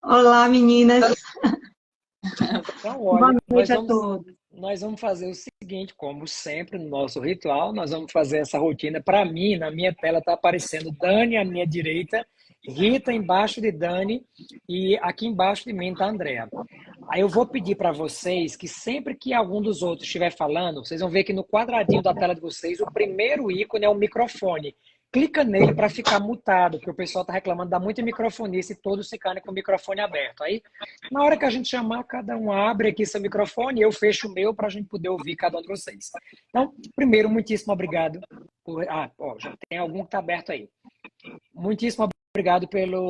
Olá, meninas. Então, Boa olha, noite a todos. nós vamos fazer o seguinte, como sempre no nosso ritual, nós vamos fazer essa rotina. Para mim, na minha tela está aparecendo Dani à minha direita, Rita embaixo de Dani e aqui embaixo de mim está a Andrea. Aí eu vou pedir para vocês que sempre que algum dos outros estiver falando, vocês vão ver que no quadradinho da tela de vocês, o primeiro ícone é o microfone. Clica nele para ficar mutado, porque o pessoal está reclamando, dá muita microfonice e todos ficarem com o microfone aberto. Aí, na hora que a gente chamar, cada um abre aqui seu microfone e eu fecho o meu para a gente poder ouvir cada um de vocês. Então, primeiro, muitíssimo obrigado. Já tem algum que está aberto aí. Muitíssimo obrigado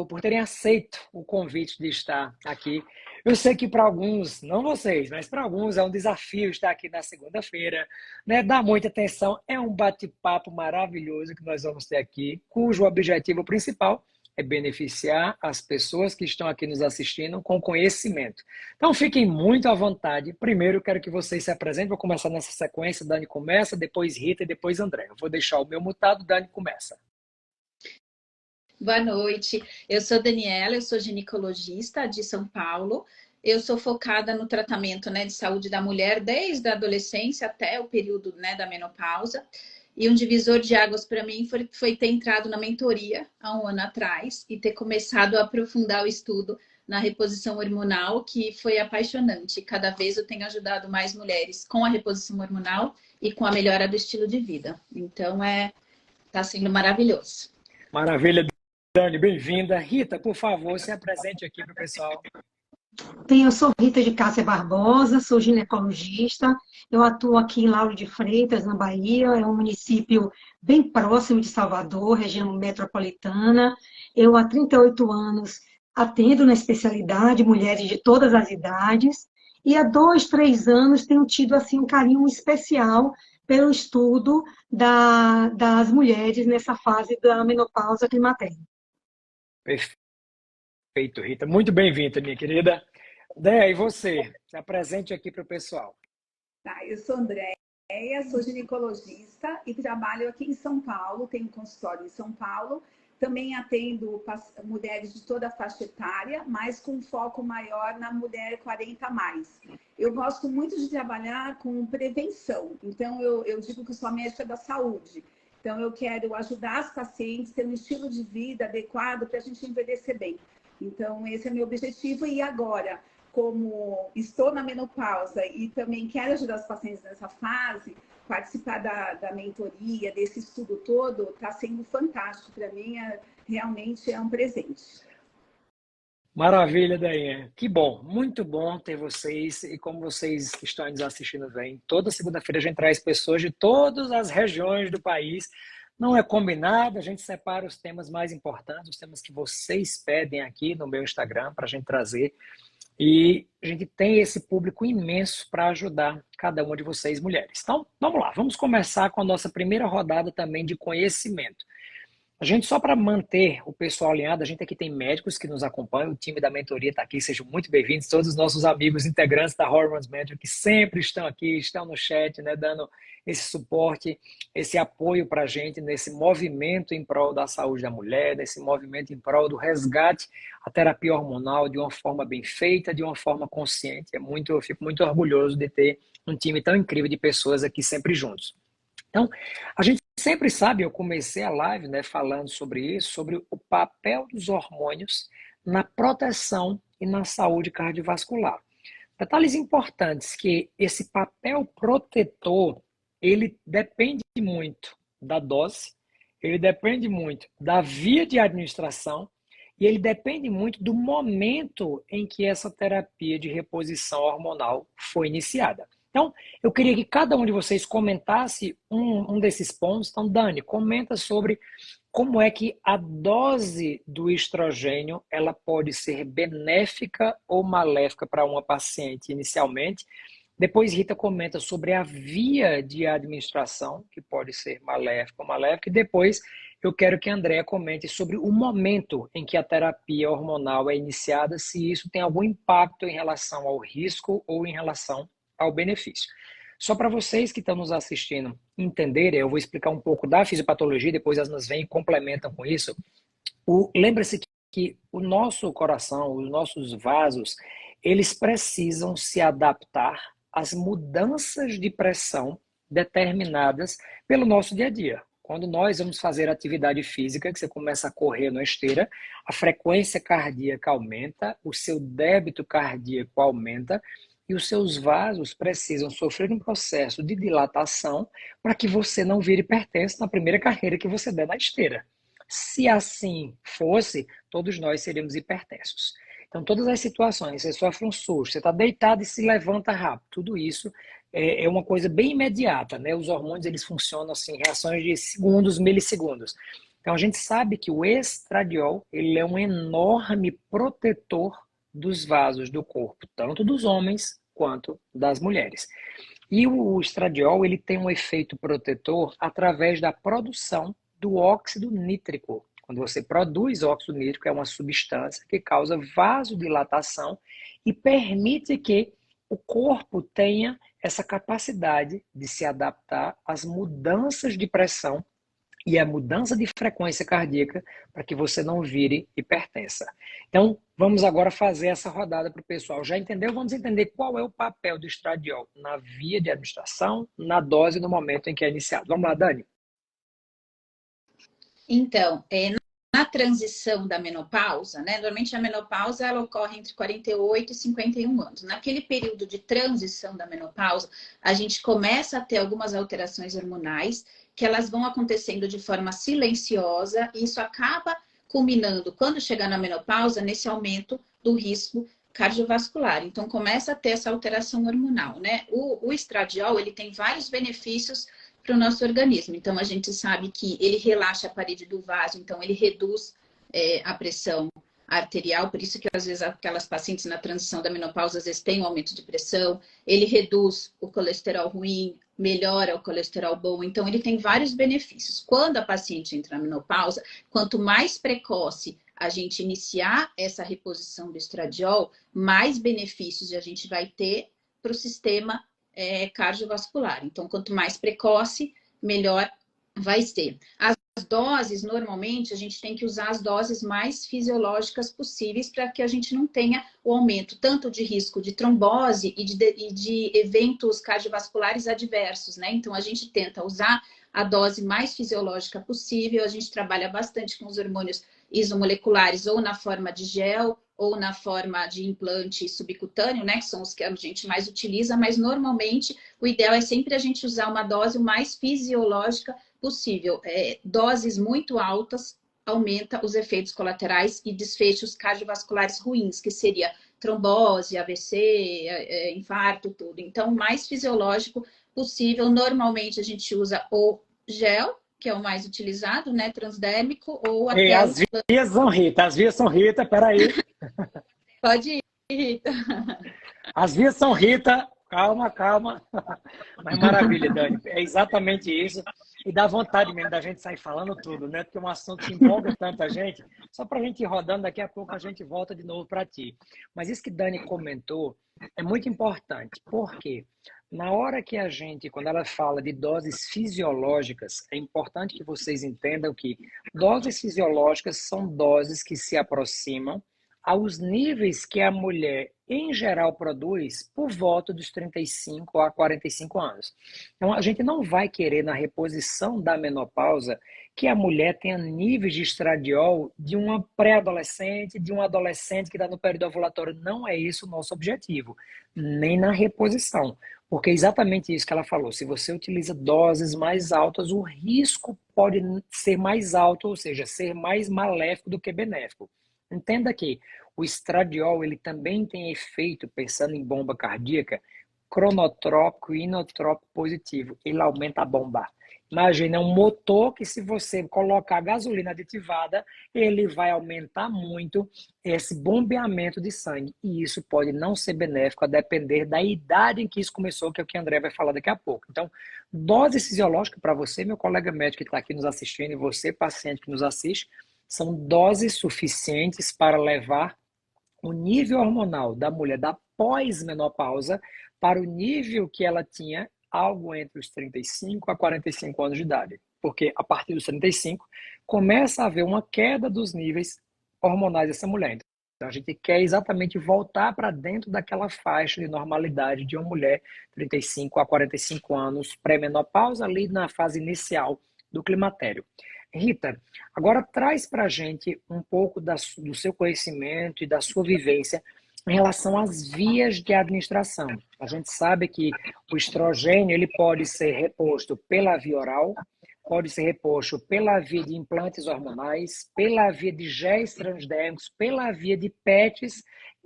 por terem aceito o convite de estar aqui. Eu sei que para alguns, não vocês, mas para alguns é um desafio estar aqui na segunda-feira, né? Dá muita atenção, é um bate-papo maravilhoso que nós vamos ter aqui, cujo objetivo principal é beneficiar as pessoas que estão aqui nos assistindo com conhecimento. Então fiquem muito à vontade. Primeiro, eu quero que vocês se apresentem. Vou começar nessa sequência. Dani começa, depois Rita e depois André. Eu vou deixar o meu mutado, Dani começa. Boa noite, eu sou Daniela, eu sou ginecologista de São Paulo. Eu sou focada no tratamento, né, de saúde da mulher desde a adolescência até o período, né, da menopausa. E um divisor de águas para mim foi ter entrado na mentoria há um ano atrás e ter começado a aprofundar o estudo na reposição hormonal, que foi apaixonante. Cada vez eu tenho ajudado mais mulheres com a reposição hormonal e com a melhora do estilo de vida. Então, tá sendo maravilhoso. Maravilha, Dani, bem-vinda. Rita, por favor, se apresente aqui para o pessoal. Eu sou Rita de Cássia Barbosa, sou ginecologista. Eu atuo aqui em Lauro de Freitas, na Bahia. É um município bem próximo de Salvador, região metropolitana. Eu, há 38 anos, atendo na especialidade mulheres de todas as idades. E há 2, 3 anos tenho tido assim, um carinho especial pelo estudo das mulheres nessa fase da menopausa climatéria. Perfeito, Rita. Muito bem-vinda, minha querida. Dé, e você? Se apresente aqui para o pessoal. Tá, eu sou Andréia, sou ginecologista e trabalho aqui em São Paulo, tenho um consultório em São Paulo. Também atendo mulheres de toda a faixa etária, mas com foco maior na mulher 40 a mais. Eu gosto muito de trabalhar com prevenção, então eu digo que eu sou a médica da saúde. Então eu quero ajudar as pacientes a ter um estilo de vida adequado para a gente envelhecer bem. Então esse é meu objetivo e agora, como estou na menopausa e também quero ajudar os pacientes nessa fase, participar da mentoria, desse estudo todo, está sendo fantástico. Para mim, realmente é um presente. Maravilha, Dainha. Que bom, muito bom ter vocês. E como vocês estão nos assistindo bem, toda segunda-feira a gente traz pessoas de todas as regiões do país. Não é combinado, a gente separa os temas mais importantes, os temas que vocês pedem aqui no meu Instagram para a gente trazer. E a gente tem esse público imenso para ajudar cada uma de vocês, mulheres. Então, vamos lá, vamos começar com a nossa primeira rodada também de conhecimento. A gente, só para manter o pessoal alinhado, a gente aqui tem médicos que nos acompanham, o time da mentoria está aqui, sejam muito bem-vindos, todos os nossos amigos integrantes da Hormones Mentor, que sempre estão aqui, estão no chat, né, dando esse suporte, esse apoio para a gente nesse movimento em prol da saúde da mulher, nesse movimento em prol do resgate à terapia hormonal de uma forma bem feita, de uma forma consciente. Eu fico muito orgulhoso de ter um time tão incrível de pessoas aqui sempre juntos. Então, a gente sempre sabe, eu comecei a live, né, falando sobre isso, sobre o papel dos hormônios na proteção e na saúde cardiovascular. Detalhes importantes que esse papel protetor, ele depende muito da dose, ele depende muito da via de administração e ele depende muito do momento em que essa terapia de reposição hormonal foi iniciada. Então, eu queria que cada um de vocês comentasse um desses pontos. Então, Dani, comenta sobre como é que a dose do estrogênio ela pode ser benéfica ou maléfica para uma paciente inicialmente. Depois, Rita comenta sobre a via de administração, que pode ser maléfica ou maléfica. E depois, eu quero que a Andrea comente sobre o momento em que a terapia hormonal é iniciada, se isso tem algum impacto em relação ao risco ou em relação ao benefício. Só para vocês que estão nos assistindo entenderem, eu vou explicar um pouco da fisiopatologia, depois as nos vêm e complementam com isso. Lembra-se que o nosso coração, os nossos vasos, eles precisam se adaptar às mudanças de pressão determinadas pelo nosso dia a dia. Quando nós vamos fazer atividade física, que você começa a correr na esteira, a frequência cardíaca aumenta, o seu débito cardíaco aumenta e os seus vasos precisam sofrer um processo de dilatação para que você não vire hipertenso na primeira carreira que você der na esteira. Se assim fosse, todos nós seríamos hipertensos. Então, todas as situações, você sofre um susto, você está deitado e se levanta rápido, tudo isso é uma coisa bem imediata, né? Os hormônios, eles funcionam assim, em reações de segundos, milissegundos. Então, a gente sabe que o estradiol, ele é um enorme protetor dos vasos do corpo, tanto dos homens quanto das mulheres. E o estradiol, ele tem um efeito protetor através da produção do óxido nítrico. Quando você produz óxido nítrico, é uma substância que causa vasodilatação e permite que o corpo tenha essa capacidade de se adaptar às mudanças de pressão e à mudança de frequência cardíaca para que você não vire hipertensa. Então, vamos agora fazer essa rodada para o pessoal. Já entendeu? Vamos entender qual é o papel do estradiol na via de administração, na dose, no momento em que é iniciado. Vamos lá, Dani? Então, na transição da menopausa, né? Normalmente a menopausa ela ocorre entre 48 e 51 anos. Naquele período de transição da menopausa, a gente começa a ter algumas alterações hormonais que elas vão acontecendo de forma silenciosa e isso acaba culminando, quando chegar na menopausa, nesse aumento do risco cardiovascular. Então, começa a ter essa alteração hormonal, né? O estradiol, ele tem vários benefícios para o nosso organismo. Então, a gente sabe que ele relaxa a parede do vaso, então ele reduz a pressão arterial, por isso que às vezes aquelas pacientes na transição da menopausa às vezes têm um aumento de pressão, ele reduz o colesterol ruim, melhora o colesterol bom, então ele tem vários benefícios. Quando a paciente entra na menopausa, quanto mais precoce a gente iniciar essa reposição do estradiol, mais benefícios a gente vai ter para o sistema cardiovascular. Então, quanto mais precoce, melhor vai ser. As doses, normalmente, a gente tem que usar as doses mais fisiológicas possíveis para que a gente não tenha o aumento tanto de risco de trombose e de eventos cardiovasculares adversos, né? Então, a gente tenta usar a dose mais fisiológica possível, a gente trabalha bastante com os hormônios isomoleculares, ou na forma de gel, ou na forma de implante subcutâneo, né, que são os que a gente mais utiliza, mas normalmente o ideal é sempre a gente usar uma dose o mais fisiológica possível. Doses muito altas aumenta os efeitos colaterais e desfechos cardiovasculares ruins, que seria trombose, AVC, infarto, tudo. Então, o mais fisiológico possível. Normalmente a gente usa o gel, que é o mais utilizado, né, transdérmico, ou até... As vias são Rita, peraí. Pode ir, Rita. As vias são Rita, calma. Mas maravilha, Dani, é exatamente isso. E dá vontade mesmo da gente sair falando tudo, né? Porque é um assunto que empolga tanta gente. Só para a gente ir rodando, daqui a pouco a gente volta de novo para ti. Mas isso que Dani comentou é muito importante. Por quê? Na hora que a gente, quando ela fala de doses fisiológicas, é importante que vocês entendam que doses fisiológicas são doses que se aproximam aos níveis que a mulher, em geral, produz por volta dos 35 a 45 anos. Então, a gente não vai querer, na reposição da menopausa, que a mulher tenha níveis de estradiol de uma pré-adolescente, de um adolescente que está no período ovulatório. Não é isso o nosso objetivo, nem na reposição. Porque é exatamente isso que ela falou. Se você utiliza doses mais altas, o risco pode ser mais alto, ou seja, ser mais maléfico do que benéfico. Entenda que o estradiol ele também tem efeito, pensando em bomba cardíaca, cronotrópico e inotrópico positivo. Ele aumenta a bomba. Imagina um motor que, se você colocar gasolina aditivada, ele vai aumentar muito esse bombeamento de sangue. E isso pode não ser benéfico a depender da idade em que isso começou, que é o que o André vai falar daqui a pouco. Então, dose fisiológica para você, meu colega médico que está aqui nos assistindo, e você, paciente que nos assiste, são doses suficientes para levar o nível hormonal da mulher da pós-menopausa para o nível que ela tinha algo entre os 35 a 45 anos de idade. Porque a partir dos 35 começa a haver uma queda dos níveis hormonais dessa mulher. Então, a gente quer exatamente voltar para dentro daquela faixa de normalidade de uma mulher 35 a 45 anos, pré-menopausa, ali na fase inicial do climatério. Rita, agora traz para a gente um pouco do seu conhecimento e da sua vivência em relação às vias de administração. A gente sabe que o estrogênio ele pode ser reposto pela via oral, pode ser reposto pela via de implantes hormonais, pela via de géis transdérmicos, pela via de PETs,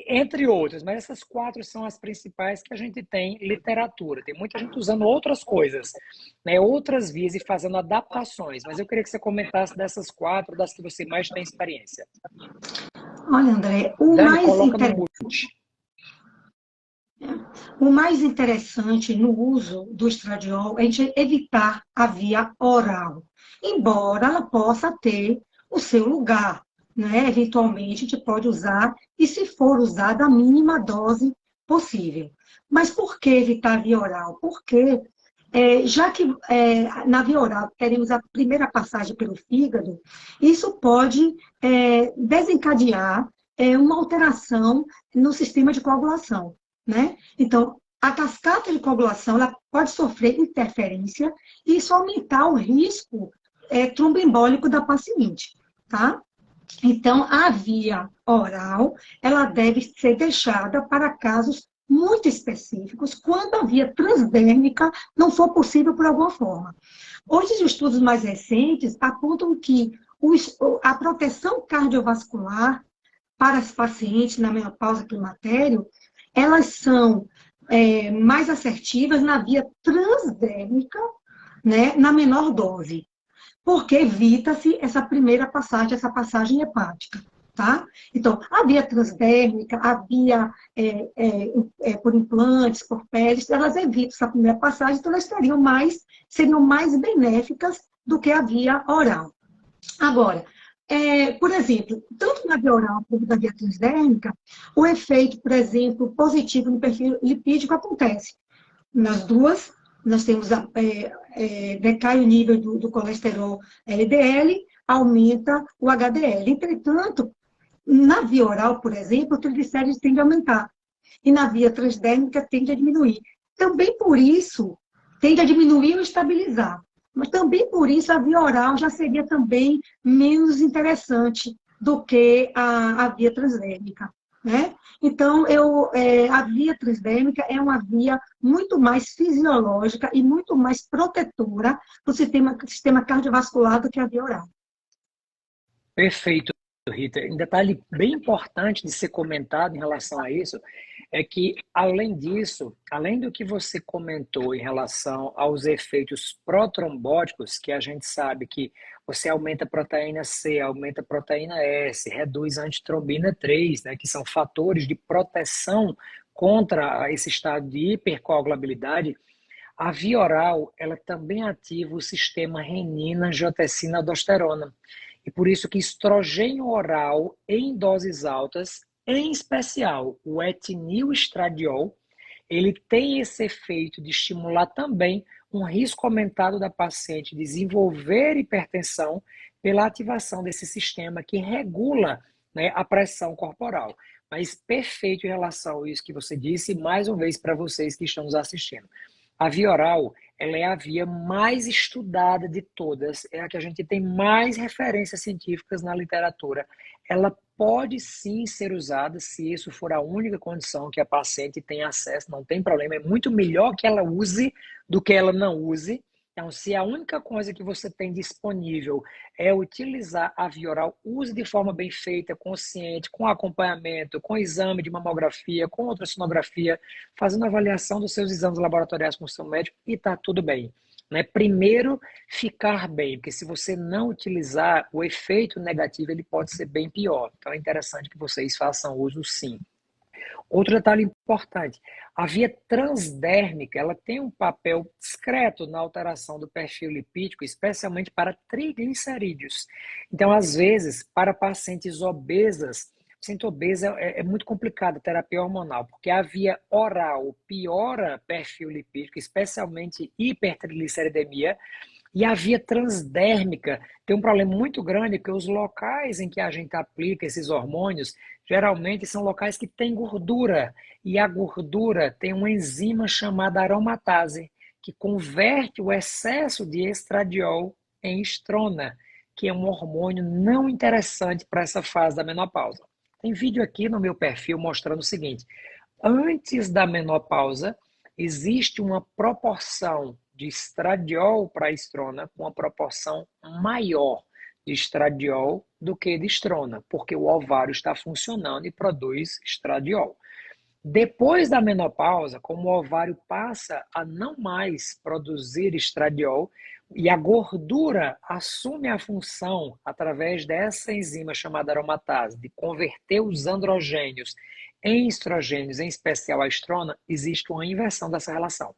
entre outras. Mas essas 4 são as principais que a gente tem literatura. Tem muita gente usando outras coisas, né, outras vias e fazendo adaptações. Mas eu queria que você comentasse dessas 4, das que você mais tem experiência. Olha, André, Dani, coloca no mute. O mais interessante no uso do estradiol é a gente evitar a via oral, embora ela possa ter o seu lugar, né? Eventualmente a gente pode usar, e se for usada, a mínima dose possível. Mas por que evitar a via oral? Porque, já que na via oral teremos a primeira passagem pelo fígado, isso pode desencadear uma alteração no sistema de coagulação, né? Então, a cascata de coagulação ela pode sofrer interferência e isso aumentar o risco tromboembólico da paciente, tá? Então, a via oral, ela deve ser deixada para casos muito específicos, quando a via transdérmica não for possível por alguma forma. Hoje, os estudos mais recentes apontam que a proteção cardiovascular para as pacientes na menopausa climatério, elas são mais assertivas na via transdérmica, né, na menor dose, porque evita-se essa primeira passagem, essa passagem hepática, tá? Então, a via transdérmica, a via por implantes, por peles, elas evitam essa primeira passagem, então elas seriam mais benéficas do que a via oral. Agora, por exemplo, tanto na via oral como na via transdérmica, o efeito, por exemplo, positivo no perfil lipídico acontece. Nas duas, nós temos decai o nível do colesterol LDL, aumenta o HDL. Entretanto, na via oral, por exemplo, o triglicérides tende a aumentar. E na via transdérmica tende a diminuir. Também por isso, tende a diminuir ou estabilizar. Mas também por isso a via oral já seria também menos interessante do que a via transdérmica, né? Então, a via transdérmica é uma via muito mais fisiológica e muito mais protetora do sistema cardiovascular do que a via oral. Perfeito, Rita. Um detalhe bem importante de ser comentado em relação a isso é que, além disso, além do que você comentou em relação aos efeitos protrombóticos, que a gente sabe que você aumenta a proteína C, aumenta a proteína S, reduz a antitrombina 3, né, que são fatores de proteção contra esse estado de hipercoagulabilidade, a via oral ela também ativa o sistema renina-angiotensina-aldosterona. E por isso que estrogênio oral em doses altas, em especial o etinilestradiol, ele tem esse efeito de estimular também um risco aumentado da paciente desenvolver hipertensão pela ativação desse sistema que regula, né, a pressão corporal. Mas perfeito em relação a isso que você disse, mais uma vez para vocês que estão nos assistindo. A via oral, ela é a via mais estudada de todas, é a que a gente tem mais referências científicas na literatura. Ela pode sim ser usada se isso for a única condição que a paciente tem acesso, não tem problema, é muito melhor que ela use do que ela não use. Então, se a única coisa que você tem disponível é utilizar a via oral, use de forma bem feita, consciente, com acompanhamento, com exame de mamografia, com ultrassonografia, fazendo avaliação dos seus exames laboratoriais com o seu médico e está tudo bem. Né? Primeiro, ficar bem, porque se você não utilizar, o efeito negativo ele pode ser bem pior. Então, é interessante que vocês façam uso sim. Outro detalhe importante, a via transdérmica, ela tem um papel discreto na alteração do perfil lipídico, especialmente para triglicerídeos. Então, às vezes, para pacientes obesas, paciente obesa é muito complicado a terapia hormonal, porque a via oral piora perfil lipídico, especialmente hipertrigliceridemia, E a via transdérmica tem um problema muito grande, porque os locais em que a gente aplica esses hormônios, geralmente são locais que têm gordura. E a gordura tem uma enzima chamada aromatase, que converte o excesso de estradiol em estrona, que é um hormônio não interessante para essa fase da menopausa. Tem vídeo aqui no meu perfil mostrando o seguinte: antes da menopausa, existe uma proporção de estradiol para estrona, com uma proporção maior de estradiol do que de estrona, porque o ovário está funcionando e produz estradiol. Depois da menopausa, como o ovário passa a não mais produzir estradiol e a gordura assume a função, através dessa enzima chamada aromatase, de converter os androgênios em estrogênios, em especial a estrona, existe uma inversão dessa relação.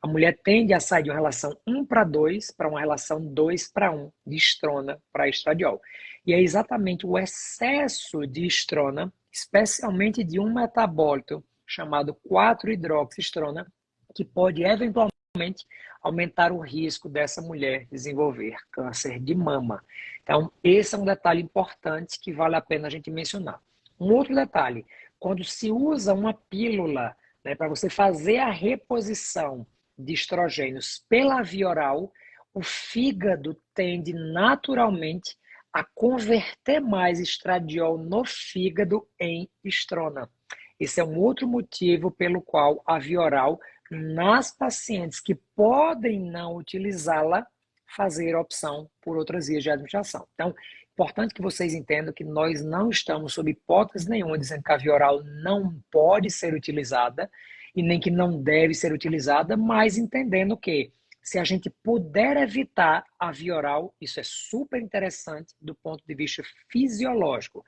A mulher tende a sair de uma relação 1:2 para uma relação 2:1, de estrona para estradiol. E é exatamente o excesso de estrona, especialmente de um metabólito chamado 4-hidroxiestrona, que pode eventualmente aumentar o risco dessa mulher desenvolver câncer de mama. Então, esse é um detalhe importante que vale a pena a gente mencionar. Um outro detalhe: quando se usa uma pílula, né, para você fazer a reposição de estrogênios pela via oral, o fígado tende naturalmente a converter mais estradiol no fígado em estrona. Esse é um outro motivo pelo qual a via oral, nas pacientes que podem não utilizá-la, fazer opção por outras vias de administração. Então, importante que vocês entendam que nós não estamos, sob hipótese nenhuma, dizendo que a via oral não pode ser utilizada e nem que não deve ser utilizada, mas entendendo que, se a gente puder evitar a via oral, isso é super interessante do ponto de vista fisiológico.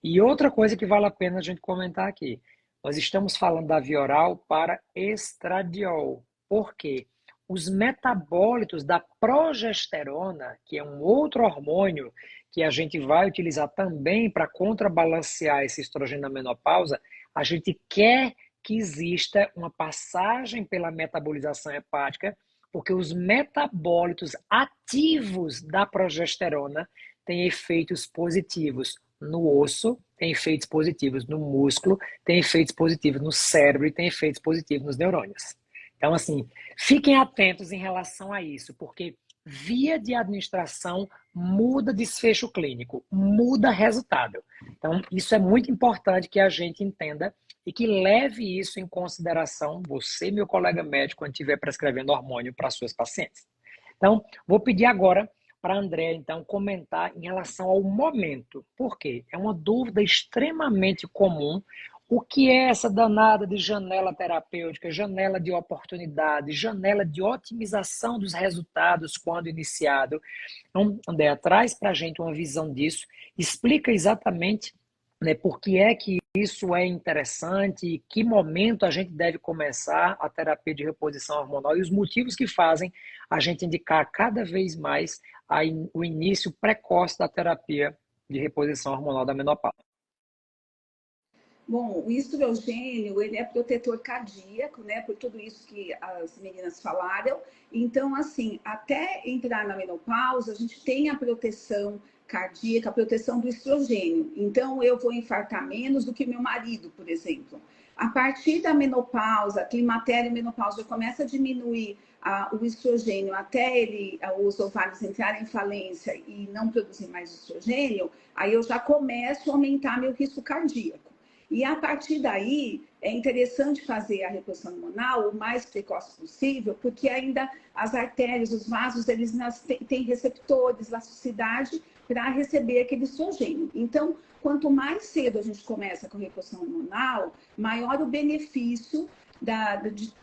E outra coisa que vale a pena a gente comentar aqui: nós estamos falando da via oral para estradiol. Por quê? Os metabólitos da progesterona, que é um outro hormônio que a gente vai utilizar também para contrabalancear esse estrogênio na menopausa, a gente quer que exista uma passagem pela metabolização hepática, porque os metabólitos ativos da progesterona têm efeitos positivos no osso, têm efeitos positivos no músculo, têm efeitos positivos no cérebro e têm efeitos positivos nos neurônios. Então, assim, fiquem atentos em relação a isso, porque via de administração muda desfecho clínico, muda resultado. Então, isso é muito importante que a gente entenda e que leve isso em consideração, você, meu colega médico, quando estiver prescrevendo hormônio para suas pacientes. Então, vou pedir agora para a Andréa, então, comentar em relação ao momento. Por quê? É uma dúvida extremamente comum. O que é essa danada de janela terapêutica, janela de oportunidade, janela de otimização dos resultados quando iniciado? Então, Andréa, traz para a gente uma visão disso, explica exatamente, né, por que é que isso é interessante e que momento a gente deve começar a terapia de reposição hormonal e os motivos que fazem a gente indicar cada vez mais o início precoce da terapia de reposição hormonal da menopausa. Bom, o estrogênio, ele é protetor cardíaco, né? Por tudo isso que as meninas falaram. Então, assim, até entrar na menopausa, a gente tem a proteção cardíaca, a proteção do estrogênio. Então, eu vou infartar menos do que meu marido, por exemplo. A partir da menopausa, climatério e menopausa, começa a diminuir o estrogênio até os ovários entrarem em falência e não produzir mais estrogênio, aí eu já começo a aumentar meu risco cardíaco. E a partir daí, é interessante fazer a reposição hormonal o mais precoce possível, porque ainda as artérias, os vasos, eles têm receptores, elasticidade para receber aquele estrogênio. Então, quanto mais cedo a gente começa com a reposição hormonal, maior o benefício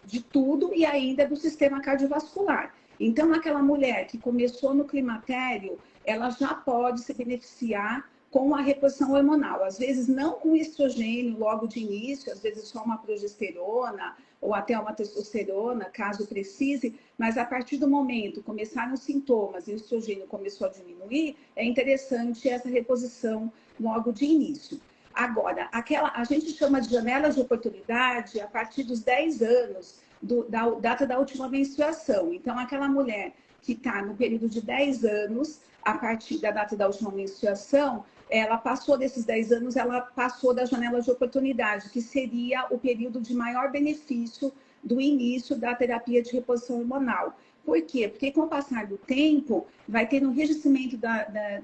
de tudo e ainda do sistema cardiovascular. Então, aquela mulher que começou no climatério, ela já pode se beneficiar com a reposição hormonal. Às vezes não com estrogênio logo de início, às vezes só uma progesterona ou até uma testosterona, caso precise, mas a partir do momento começaram os sintomas e o estrogênio começou a diminuir, é interessante essa reposição logo de início. Agora, a gente chama de janelas de oportunidade a partir dos 10 anos, da data da última menstruação. Então, aquela mulher que está no período de 10 anos, a partir da data da última menstruação, ela passou desses 10 anos, ela passou da janela de oportunidade, que seria o período de maior benefício do início da terapia de reposição hormonal. Por quê? Porque com o passar do tempo, vai ter um enrijecimento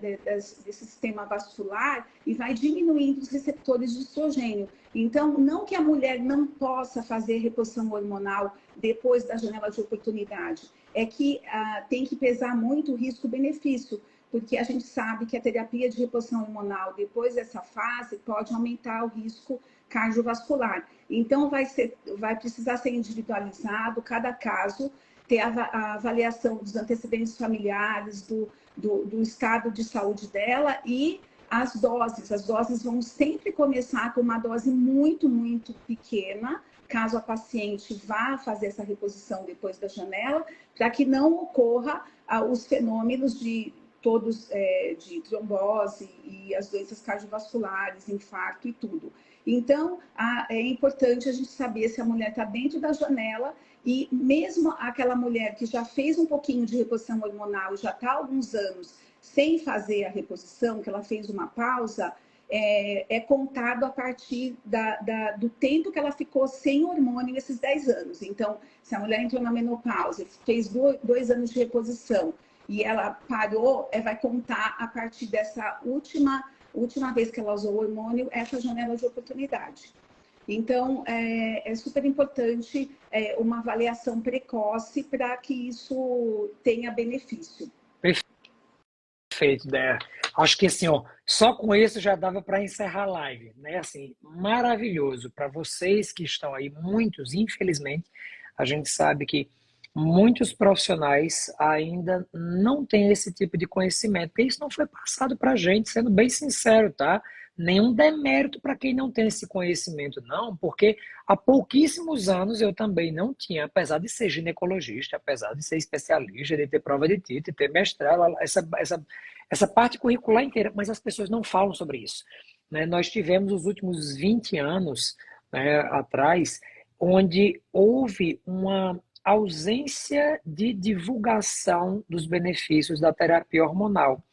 desse sistema vascular e vai diminuindo os receptores de estrogênio. Então, não que a mulher não possa fazer reposição hormonal depois da janela de oportunidade, é que tem que pesar muito o risco-benefício, porque a gente sabe que a terapia de reposição hormonal, depois dessa fase, pode aumentar o risco cardiovascular. Então, vai precisar ser individualizado cada caso, ter a avaliação dos antecedentes familiares, do estado de saúde dela e as doses. As doses vão sempre começar com uma dose muito, muito pequena, caso a paciente vá fazer essa reposição depois da janela, para que não ocorra os fenômenos de trombose e as doenças cardiovasculares, infarto e tudo. Então, é importante a gente saber se a mulher está dentro da janela e mesmo aquela mulher que já fez um pouquinho de reposição hormonal e já está há alguns anos sem fazer a reposição, que ela fez uma pausa, é contado a partir do tempo que ela ficou sem hormônio esses 10 anos. Então, se a mulher entrou na menopausa, fez 2 anos de reposição e ela parou, vai contar a partir dessa última vez que ela usou o hormônio, essa janela de oportunidade. Então, é super importante uma avaliação precoce para que isso tenha benefício. Perfeito, Dea. Acho que assim, ó, só com isso já dava para encerrar a live, né? Assim, maravilhoso para vocês que estão aí, muitos, infelizmente, a gente sabe que muitos profissionais ainda não têm esse tipo de conhecimento, porque isso não foi passado para a gente, sendo bem sincero, tá? Nenhum demérito para quem não tem esse conhecimento, não, porque há pouquíssimos anos eu também não tinha, apesar de ser ginecologista, apesar de ser especialista, de ter prova de título, de ter mestrado, essa parte curricular inteira, mas as pessoas não falam sobre isso, né? Nós tivemos os últimos 20 anos, né, atrás, onde houve uma ausência de divulgação dos benefícios da terapia hormonal.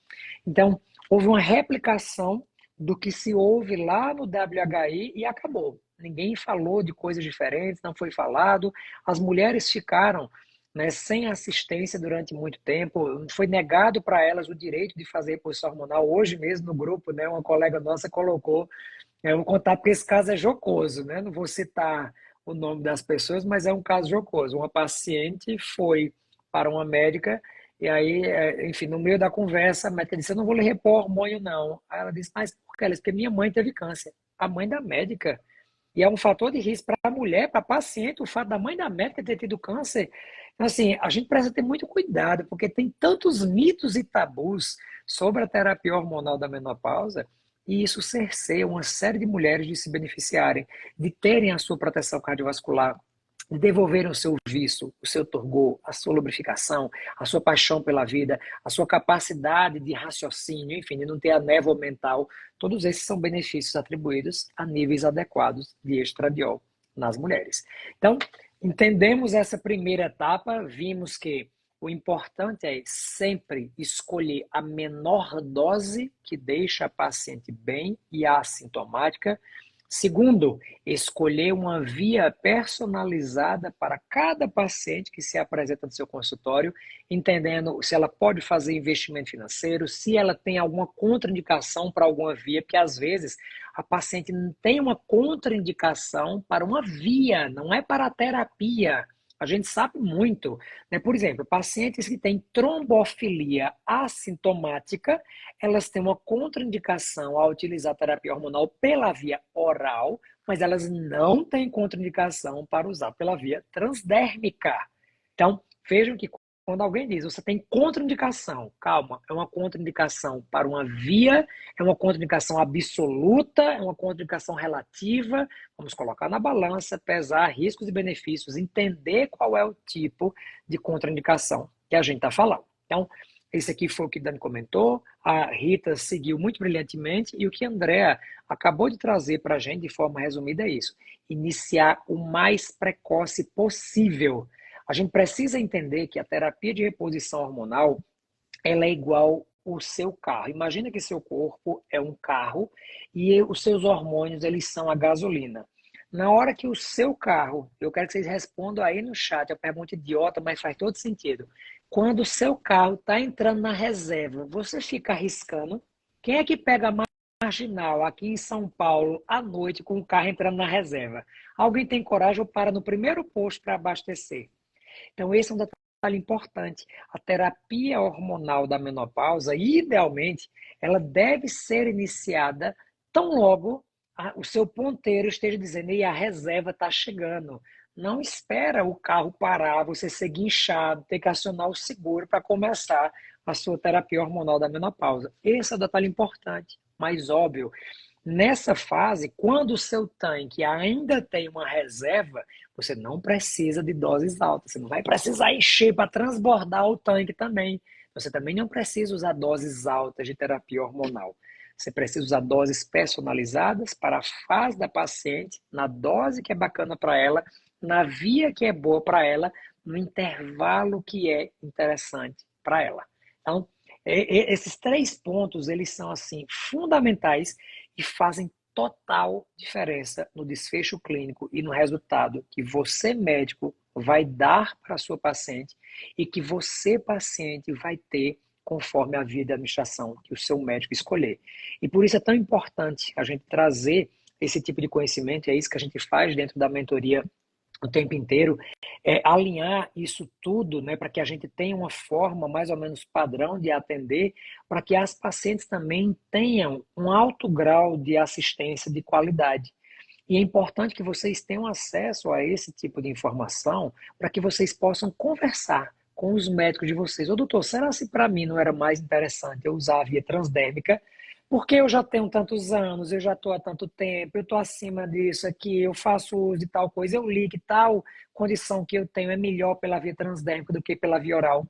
Então, houve uma replicação do que se ouve lá no WHI e acabou. Ninguém falou de coisas diferentes, não foi falado. As mulheres ficaram, né, sem assistência durante muito tempo. Foi negado para elas o direito de fazer reposição hormonal. Hoje mesmo no grupo, né, uma colega nossa colocou, eu vou contar porque esse caso é jocoso, né? Não vou citar o nome das pessoas, mas é um caso jocoso. Uma paciente foi para uma médica e aí, enfim, no meio da conversa, a médica disse, eu não vou lhe repor hormônio, não. Aí ela disse, mas por que? Ela disse, porque minha mãe teve câncer. A mãe da médica. E é um fator de risco para a mulher, para a paciente, o fato da mãe da médica ter tido câncer. Então, assim, a gente precisa ter muito cuidado, porque tem tantos mitos e tabus sobre a terapia hormonal da menopausa, e isso cerceia uma série de mulheres de se beneficiarem, de terem a sua proteção cardiovascular, de devolverem o seu vício, o seu turgor, a sua lubrificação, a sua paixão pela vida, a sua capacidade de raciocínio, enfim, de não ter a névoa mental. Todos esses são benefícios atribuídos a níveis adequados de estradiol nas mulheres. Então, entendemos essa primeira etapa, vimos que o importante é sempre escolher a menor dose que deixa a paciente bem e assintomática. Segundo, escolher uma via personalizada para cada paciente que se apresenta no seu consultório, entendendo se ela pode fazer investimento financeiro, se ela tem alguma contraindicação para alguma via, porque às vezes a paciente não tem uma contraindicação para uma via, não é para a terapia. A gente sabe muito, né? Por exemplo, pacientes que têm trombofilia assintomática, elas têm uma contraindicação a utilizar terapia hormonal pela via oral, mas elas não têm contraindicação para usar pela via transdérmica. Então, vejam que quando alguém diz, você tem contraindicação, calma, é uma contraindicação para uma via, é uma contraindicação absoluta, é uma contraindicação relativa, vamos colocar na balança, pesar riscos e benefícios, entender qual é o tipo de contraindicação que a gente está falando. Então, esse aqui foi o que o Dani comentou, a Rita seguiu muito brilhantemente e o que a Andrea acabou de trazer para a gente de forma resumida é isso, iniciar o mais precoce possível. A gente precisa entender que a terapia de reposição hormonal, ela é igual o seu carro. Imagina que seu corpo é um carro e os seus hormônios, eles são a gasolina. Na hora que o seu carro, eu quero que vocês respondam aí no chat, é uma pergunta idiota, mas faz todo sentido. Quando o seu carro está entrando na reserva, você fica arriscando? Quem é que pega a marginal aqui em São Paulo à noite com o carro entrando na reserva? Alguém tem coragem ou para no primeiro posto para abastecer? Então, esse é um detalhe importante. A terapia hormonal da menopausa, idealmente, ela deve ser iniciada tão logo o seu ponteiro esteja dizendo, e a reserva está chegando. Não espera o carro parar, você ser guinchado, ter que acionar o seguro para começar a sua terapia hormonal da menopausa. Esse é o detalhe importante, mas óbvio. Nessa fase, quando o seu tanque ainda tem uma reserva, você não precisa de doses altas. Você não vai precisar encher para transbordar o tanque também. Você também não precisa usar doses altas de terapia hormonal. Você precisa usar doses personalizadas para a fase da paciente, na dose que é bacana para ela, na via que é boa para ela, no intervalo que é interessante para ela. Então, esses 3 pontos, eles são assim fundamentais e fazem total diferença no desfecho clínico e no resultado que você, médico, vai dar para a sua paciente e que você, paciente, vai ter conforme a via de administração que o seu médico escolher. E por isso é tão importante a gente trazer esse tipo de conhecimento, e é isso que a gente faz dentro da mentoria o tempo inteiro, alinhar isso tudo, né, para que a gente tenha uma forma mais ou menos padrão de atender, para que as pacientes também tenham um alto grau de assistência de qualidade. E é importante que vocês tenham acesso a esse tipo de informação para que vocês possam conversar com os médicos de vocês. Ô, doutor, será se para mim não era mais interessante eu usar a via transdérmica? Porque eu já tenho tantos anos, eu já estou há tanto tempo, eu estou acima disso aqui, eu faço uso de tal coisa, eu li que tal condição que eu tenho é melhor pela via transdérmica do que pela via oral.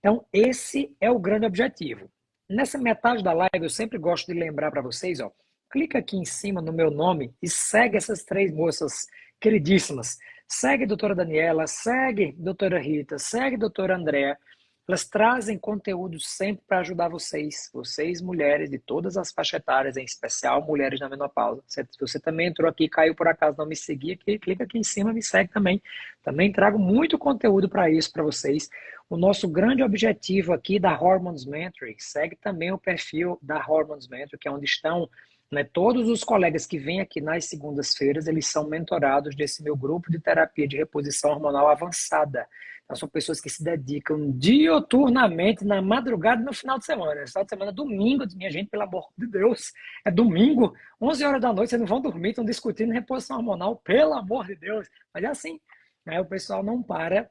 Então, esse é o grande objetivo. Nessa metade da live, eu sempre gosto de lembrar para vocês, ó, clica aqui em cima no meu nome e segue essas 3 moças queridíssimas. Segue a doutora Daniela, segue a doutora Rita, segue a doutora Andréa. Elas trazem conteúdo sempre para ajudar vocês, mulheres de todas as faixas etárias, em especial mulheres na menopausa. Se você também entrou aqui, caiu por acaso, não me seguia, clica aqui em cima, me segue também. Também trago muito conteúdo para isso, para vocês. O nosso grande objetivo aqui da Hormones Mentoring, segue também o perfil da Hormones Mentoring, que é onde estão, né, todos os colegas que vêm aqui nas segundas-feiras, eles são mentorados desse meu grupo de terapia de reposição hormonal avançada. Então, são pessoas que se dedicam dioturnamente na madrugada e no final de semana. Final de semana, domingo, minha gente, pelo amor de Deus. É domingo, 11 horas da noite, vocês não vão dormir, estão discutindo reposição hormonal, pelo amor de Deus. Mas é assim, né? O pessoal não para.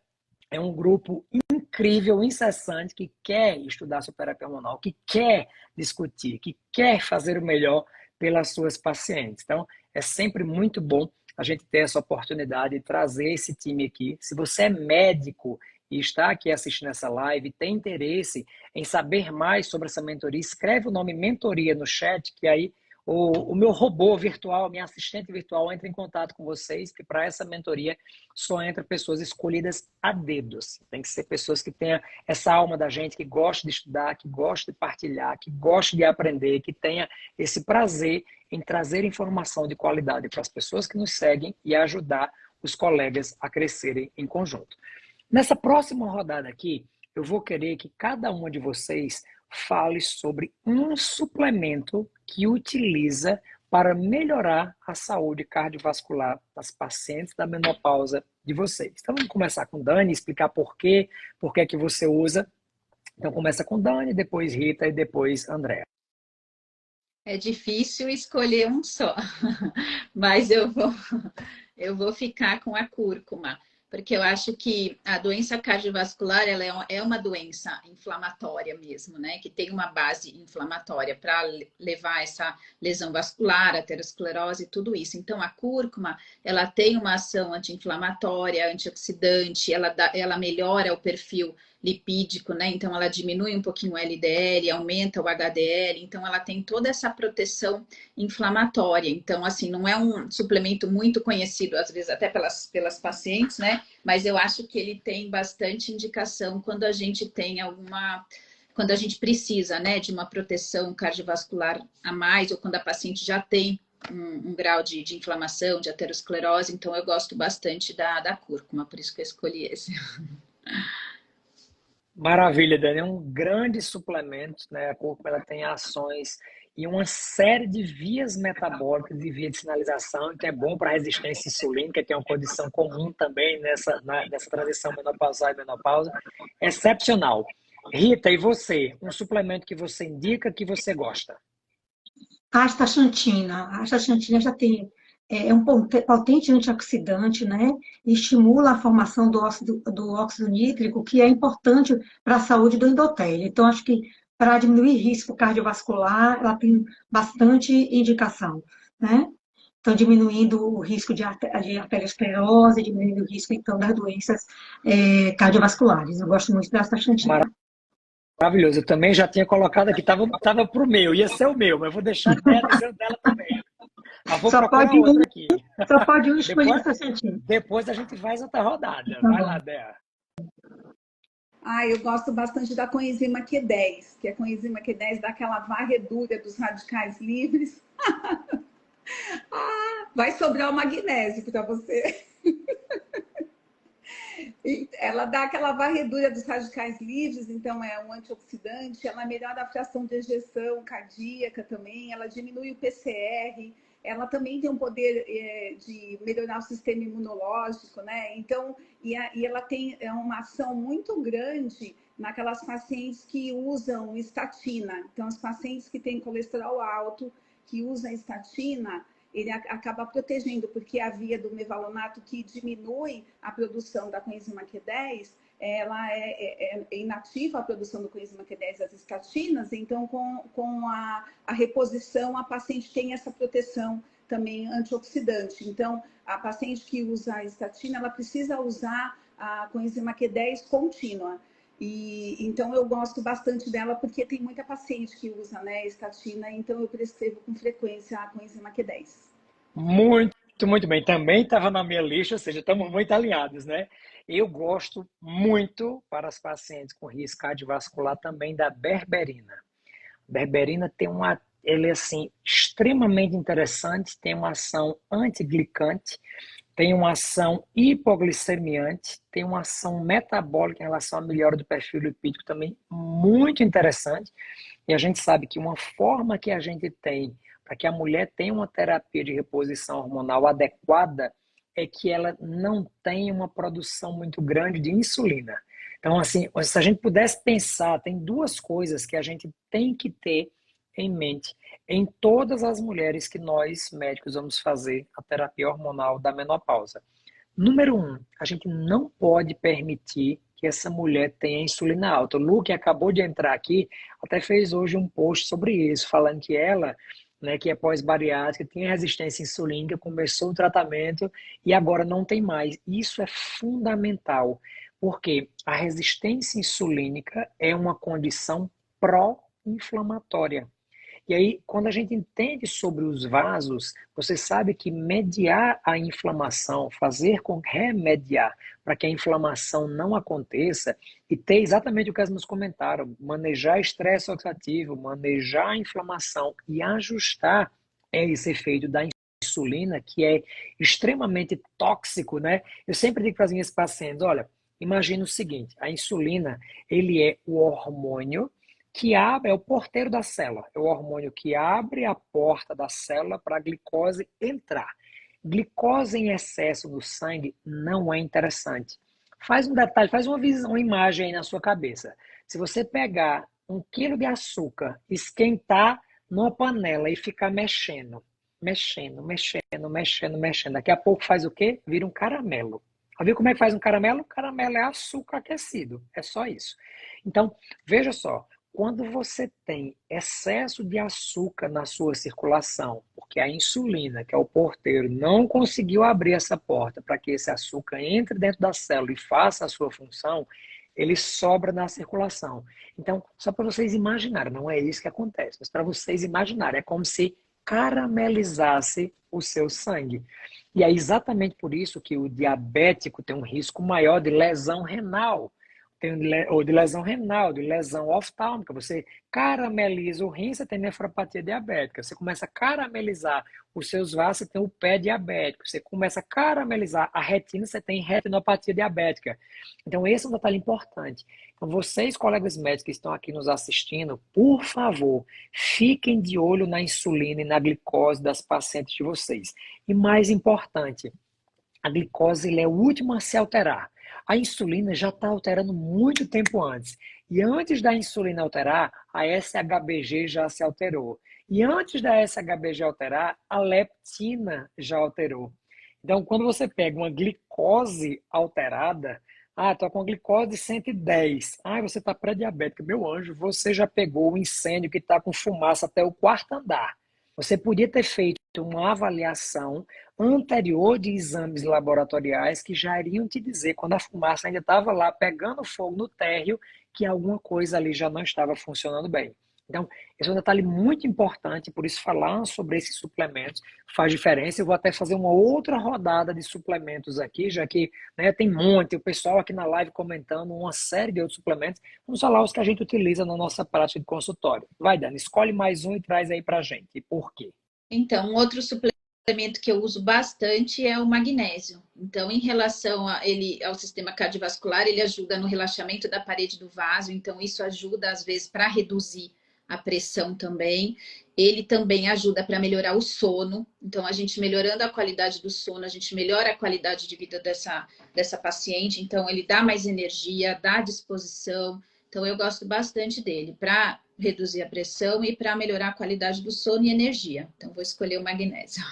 É um grupo incrível, incessante, que quer estudar sobre terapia hormonal, que quer discutir, que quer fazer o melhor pelas suas pacientes. Então, é sempre muito bom a gente ter essa oportunidade de trazer esse time aqui. Se você é médico e está aqui assistindo essa live, tem interesse em saber mais sobre essa mentoria, escreve o nome mentoria no chat, que aí o meu robô virtual, minha assistente virtual entra em contato com vocês, que para essa mentoria só entra pessoas escolhidas a dedos. Tem que ser pessoas que tenham essa alma da gente, que gosta de estudar, que gosta de partilhar, que gosta de aprender, que tenha esse prazer em trazer informação de qualidade para as pessoas que nos seguem e ajudar os colegas a crescerem em conjunto. Nessa próxima rodada aqui, eu vou querer que cada uma de vocês fale sobre um suplemento que utiliza para melhorar a saúde cardiovascular das pacientes da menopausa de vocês. Então, vamos começar com Dani, explicar por que que você usa. Então, começa com Dani, depois Rita e depois Andréa. É difícil escolher um só, mas eu vou ficar com a cúrcuma, porque eu acho que a doença cardiovascular ela é uma doença inflamatória mesmo, né? Que tem uma base inflamatória para levar essa lesão vascular, aterosclerose e tudo isso. Então, a cúrcuma, ela tem uma ação anti-inflamatória, antioxidante, ela melhora o perfil lipídico, né? Então, ela diminui um pouquinho o LDL, aumenta o HDL, então ela tem toda essa proteção inflamatória. Então, assim, não é um suplemento muito conhecido, às vezes até pelas pacientes, né? mas eu acho que ele tem bastante indicação quando a gente tem quando a gente precisa, né, de uma proteção cardiovascular a mais, ou quando a paciente já tem um grau de inflamação, de aterosclerose, então eu gosto bastante da cúrcuma, por isso que eu escolhi esse. Maravilha, Dani. É um grande suplemento, né? A cúrcuma ela tem ações e uma série de vias metabólicas e via de sinalização, então é bom para a resistência insulínica, que é uma condição comum também nessa transição menopausal e menopausa. Excepcional. Rita, e você? Um suplemento que você indica, que você gosta? A astaxantina. A astaxantina já tem é um potente antioxidante, né? E estimula a formação do óxido nítrico, que é importante para a saúde do endotélio. Então, acho que para diminuir risco cardiovascular, ela tem bastante indicação, né? Então, diminuindo o risco de arteriosclerose, diminuindo o risco, então, das doenças cardiovasculares. Eu gosto muito da astaxantina. Maravilhoso. Eu também já tinha colocado aqui, tava pro meu, ia ser o meu, mas eu vou deixar dela dizer o dela também. Mas vou Só procurar pode um, outra aqui. só pode um escolher Depois, astaxantina. depois a gente faz outra rodada. Tá Vai bom. lá, Dea. Eu gosto bastante da coenzima Q10, que a coenzima Q10 dá aquela varredura dos radicais livres. Vai sobrar o magnésio para você. Ela dá aquela varredura dos radicais livres, então é um antioxidante, ela melhora a fração de ejeção cardíaca também, ela diminui o PCR, ela também tem um poder de melhorar o sistema imunológico, né? Então, e ela tem uma ação muito grande naquelas pacientes que usam estatina. Então, as pacientes que têm colesterol alto, que usam estatina, ele acaba protegendo, porque a via do mevalonato que diminui a produção da coenzima Q10, ela é inativa a produção do coenzima Q10 das estatinas, então com a reposição a paciente tem essa proteção também antioxidante. Então, a paciente que usa a estatina, ela precisa usar a coenzima Q10 contínua. Então eu gosto bastante dela porque tem muita paciente que usa, né, estatina, então eu prescrevo com frequência a coenzima Q10. Muito, muito bem. Também estava na minha lista, ou seja, estamos muito alinhados, né? Eu gosto muito para as pacientes com risco cardiovascular também da berberina. Berberina tem ele é assim extremamente interessante, tem uma ação antiglicante, tem uma ação hipoglicemiante, tem uma ação metabólica em relação à melhora do perfil lipídico também muito interessante. E a gente sabe que uma forma que a gente tem para que a mulher tenha uma terapia de reposição hormonal adequada é que ela não tenha uma produção muito grande de insulina. Então, assim, se a gente pudesse pensar, tem duas coisas que a gente tem que ter em mente em todas as mulheres que nós, médicos, vamos fazer a terapia hormonal da menopausa. Número 1, a gente não pode permitir que essa mulher tenha insulina alta. O Lu, que acabou de entrar aqui, até fez hoje um post sobre isso, falando que ela, né, que é pós-bariátrica, tinha resistência insulínica, começou o tratamento e agora não tem mais. Isso é fundamental, porque a resistência insulínica é uma condição pró-inflamatória. E aí, quando a gente entende sobre os vasos, você sabe que mediar a inflamação, remediar para que a inflamação não aconteça e ter exatamente o que elas nos comentaram, manejar estresse oxidativo, manejar a inflamação e ajustar esse efeito da insulina, que é extremamente tóxico, né? Eu sempre digo para as minhas pacientes, olha, imagina o seguinte, a insulina, ele é o hormônio que abre, é o porteiro da célula, é o hormônio que abre a porta da célula para a glicose entrar. Glicose em excesso no sangue não é interessante. Faz um detalhe, faz uma imagem aí na sua cabeça. Se você pegar 1 quilo de açúcar, esquentar numa panela e ficar mexendo, daqui a pouco faz o quê? Vira um caramelo. Viu como é que faz um caramelo? O caramelo é açúcar aquecido, é só isso. Então, veja só, quando você tem excesso de açúcar na sua circulação, porque a insulina, que é o porteiro, não conseguiu abrir essa porta para que esse açúcar entre dentro da célula e faça a sua função, ele sobra na circulação. Então, só para vocês imaginarem, não é isso que acontece, mas para vocês imaginarem, é como se caramelizasse o seu sangue. E é exatamente por isso que o diabético tem um risco maior de lesão renal, ou de lesão renal, de lesão oftálmica. Você carameliza o rim, você tem nefropatia diabética. Você começa a caramelizar os seus vasos, você tem o pé diabético. Você começa a caramelizar a retina, você tem retinopatia diabética. Então, esse é um detalhe importante. Então, vocês, colegas médicos que estão aqui nos assistindo, por favor, fiquem de olho na insulina e na glicose das pacientes de vocês. E mais importante, a glicose ele é o último a se alterar. A insulina já está alterando muito tempo antes. E antes da insulina alterar, a SHBG já se alterou. E antes da SHBG alterar, a leptina já alterou. Então, quando você pega uma glicose alterada, estou com a glicose de 110. Você está pré-diabética. Meu anjo, você já pegou o incêndio que está com fumaça até o quarto andar. Você podia ter feito uma avaliação anterior de exames laboratoriais que já iriam te dizer, quando a fumaça ainda estava lá pegando fogo no térreo, que alguma coisa ali já não estava funcionando bem. Então, esse é um detalhe muito importante, por isso falar sobre esses suplementos faz diferença. Eu vou até fazer uma outra rodada de suplementos aqui, já que tem muito, o pessoal aqui na live comentando uma série de outros suplementos. Vamos falar os que a gente utiliza na nossa prática de consultório. Vai, Dani, escolhe mais um e traz aí pra gente. E por quê? Então, um outro suplemento que eu uso bastante é o magnésio. Então, em relação ao sistema cardiovascular, ele ajuda no relaxamento da parede do vaso. Então, isso ajuda, às vezes, para reduzir a pressão também. Ele também ajuda para melhorar o sono. Então, a gente melhorando a qualidade do sono, a gente melhora a qualidade de vida dessa paciente. Então, ele dá mais energia, dá disposição. Então, eu gosto bastante dele para reduzir a pressão e para melhorar a qualidade do sono e energia. Então, vou escolher o magnésio.